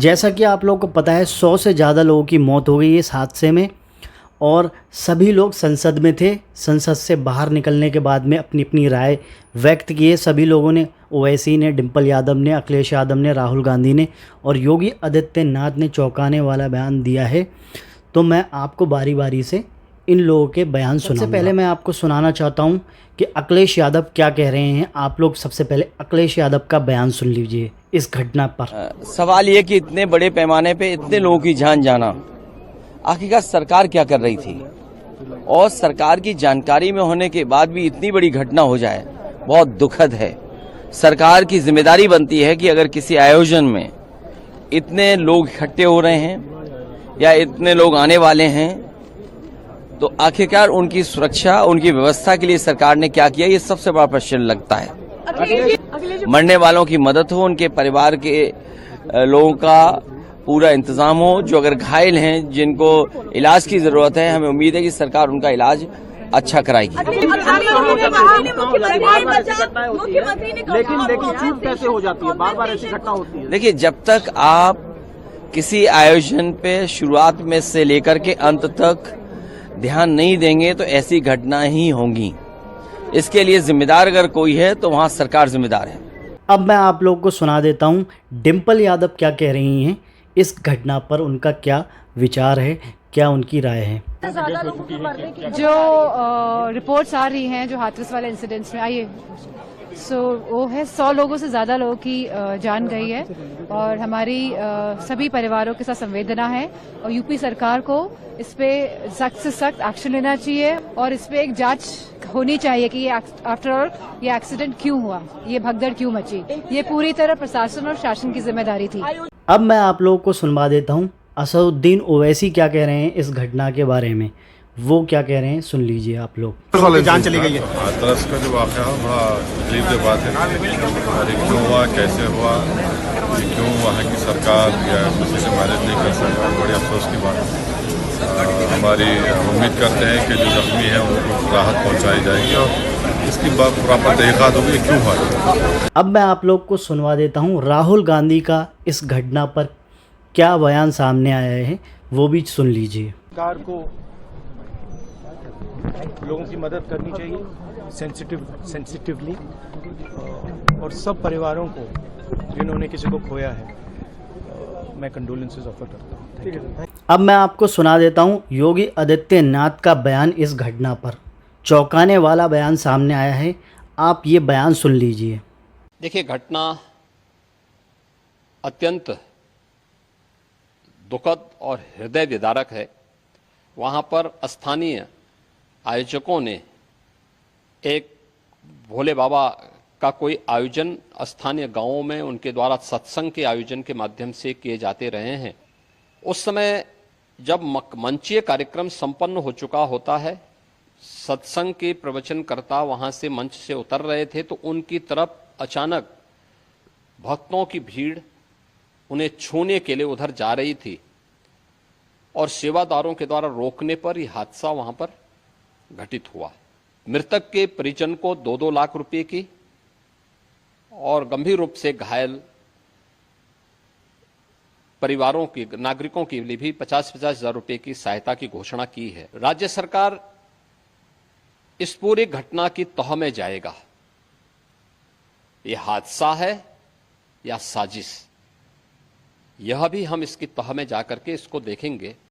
जैसा कि आप लोगों को पता है 100 से ज़्यादा लोगों की मौत हो गई इस हादसे में और सभी लोग संसद में थे। संसद से बाहर निकलने के बाद में अपनी अपनी राय व्यक्त किए सभी लोगों ने। ओवैसी ने, डिम्पल यादव ने, अखिलेश यादव ने, राहुल गांधी ने और योगी आदित्यनाथ ने चौंकाने वाला बयान दिया है। तो मैं आपको बारी बारी से इन लोगों के बयान सुनाऊंगा। सबसे पहले मैं आपको सुनाना चाहता हूं कि अखिलेश यादव क्या कह रहे हैं। आप लोग सबसे पहले अखिलेश यादव का बयान सुन लीजिए इस घटना पर। सवाल ये कि इतने बड़े पैमाने पे इतने लोगों की जान जाना, आखिरकार सरकार क्या कर रही थी, और सरकार की जानकारी में होने के बाद भी इतनी बड़ी घटना हो जाए, बहुत दुखद है। सरकार की जिम्मेदारी बनती है कि अगर किसी आयोजन में इतने लोग इकट्ठे हो रहे हैं या इतने लोग आने वाले हैं, तो आखिरकार उनकी सुरक्षा, उनकी व्यवस्था के लिए सरकार ने क्या किया, ये सबसे बड़ा प्रश्न लगता है। मरने वालों की मदद हो, उनके परिवार के लोगों का पूरा इंतजाम हो, जो अगर घायल हैं, जिनको इलाज की जरूरत है, हमें उम्मीद है कि सरकार उनका इलाज अच्छा कराएगी। लेकिन चूक कैसे हो जाती है, बार बार ऐसी घटना होती है। देखिए, जब तक आप किसी आयोजन पे शुरुआत में से लेकर के अंत तक ध्यान नहीं देंगे तो ऐसी घटना ही होंगी। इसके लिए जिम्मेदार अगर कोई है तो वहां सरकार जिम्मेदार है। अब मैं आप लोगों को सुना देता हूं डिम्पल यादव क्या कह रही हैं इस घटना पर, उनका क्या विचार है, क्या उनकी राय है। जो रिपोर्ट्स आ रही हैं जो हाथरस वाले इंसिडेंट्स में, आइए वो है 100 लोगों से ज्यादा लोगों की जान गई है और हमारी सभी परिवारों के साथ संवेदना है और यूपी सरकार को इस पे सख्त से सख्त एक्शन लेना चाहिए और इस पे एक जांच होनी चाहिए कि ये आफ्टर ऑल ये एक्सीडेंट क्यों हुआ, ये भगदड़ क्यों मची। ये पूरी तरह प्रशासन और शासन की जिम्मेदारी थी। अब मैं आप लोगों को सुनवा देता हूँ असदुद्दीन ओवैसी क्या कह रहे हैं इस घटना के बारे में। वो क्या कह रहे हैं सुन लीजिए आप लोग। जान चली गई है। हाथरस का जो वाक़या है बड़ा तकलीफ की बात है, और क्यों हुआ, कैसे हुआ, क्यों वहाँ की सरकार या किसी से मैनेज नहीं कर सकता, बड़ी अफसोस की बात है। हमारी उम्मीद करते हैं कि जो जख्मी है उनको राहत पहुँचाई जाएगी और इसकी प्रॉपर तहक़ीक़ात होगी क्यों हुआ। अब मैं आप लोग को सुनवा देता हूँ राहुल गांधी का इस घटना पर क्या बयान सामने आया है, वो भी सुन लीजिए। सरकार को लोगों की मदद करनी चाहिए सेंसिटिवली, और सब परिवारों को जिन्होंने किसी को खोया है मैं कंडोलेंसेस ऑफर करता हूँ। Thank you. अब मैं आपको सुना देता हूँ योगी आदित्यनाथ का बयान इस घटना पर। चौंकाने वाला बयान सामने आया है, आप ये बयान सुन लीजिए। देखिए, घटना अत्यंत दुखद और हृदय विदारक है। वहाँ पर स्थानीय आयोजकों ने एक भोले बाबा का कोई आयोजन स्थानीय गांवों में उनके द्वारा सत्संग के आयोजन के माध्यम से किए जाते रहे हैं। उस समय जब मंचीय कार्यक्रम संपन्न हो चुका होता है, सत्संग के प्रवचनकर्ता वहां से मंच से उतर रहे थे, तो उनकी तरफ अचानक भक्तों की भीड़ उन्हें छूने के लिए उधर जा रही थी और सेवादारों के द्वारा रोकने पर यह हादसा वहां पर घटित हुआ। मृतक के परिजन को 2-2 लाख रुपए की और गंभीर रूप से घायल परिवारों की, नागरिकों के लिए भी 50-50 हजार रुपए की सहायता की घोषणा की है। राज्य सरकार इस पूरी घटना की तह में जाएगा। यह हादसा है या साजिश, यह भी हम इसकी तह में जाकर के इसको देखेंगे।